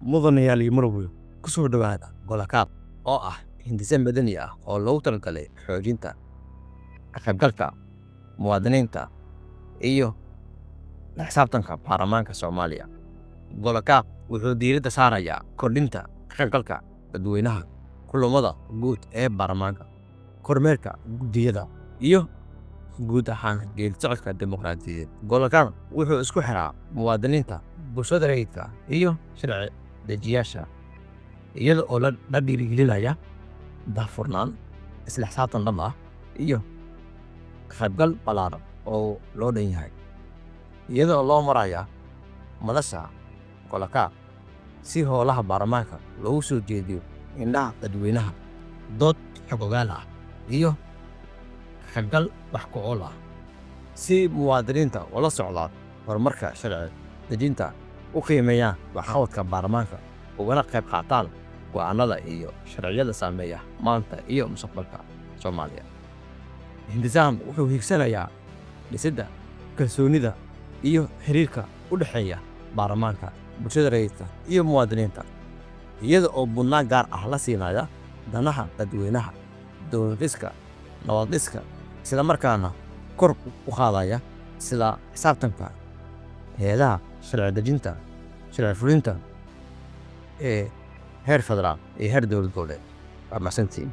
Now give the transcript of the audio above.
mudanayaal iyo marwey ku soo dhawaada Golakaab oo ah hindise madani ah oo loogu talagalay xoojinta ka qaybgalka muwaadiniinta iyo la xisaabtanka baarlamaanka Soomaaliya. Golakaab wuxuu diiradda saarayaa kordhinta ka qaybgalka dadweynaha kulamada guud ee baarlamaanka, kormeerka guddiyada iyo guud ahaan geeddi-socodka dimuqraadiyadeed. Golakaab wuxuu isku xiraa muwaadiniinta, bulshada rayidka iyo sharci dejiyaasha iyada oo la dhiirigelinaya daahfurnaan, isla xisaabtan dhab ah iyo ka qaybgal ballaaran oo loo dhan yahay, iyada oo loo maraya madasha Golakaab si howlaha baarlamaanka loogu soo jeediyo indhaha dadweynaha, dood xog ogaal ah iyo ka qaybgal wax ku ool ah si muwaadiniinta ula socdaan horumarka sharci dejinta, u qiimeeyaan waxqabadka baarlamaanka, ugana qayb qaataan go'aanada iyo sharciyada saameeya maanta iyo mustaqbalka Soomaaliya. Hindisahan wuxuu higsanayaa dhisidda kalsoonida iyo xiriirka u dhexeeya baarlamaanka, bulshada rayidka iyo muwaadiniinta, iyada oo mudnaan gaar ah la siinaya danaha dadweynaha, dowlad dhiska, nabad dhiska, isla markaana kor u qaadaya sida xisaabtanka hay'adaha sharci dejinta, sharci fulinta ee heer federaal iyo heer dowlad goboleed. Waa mahadsantihiin.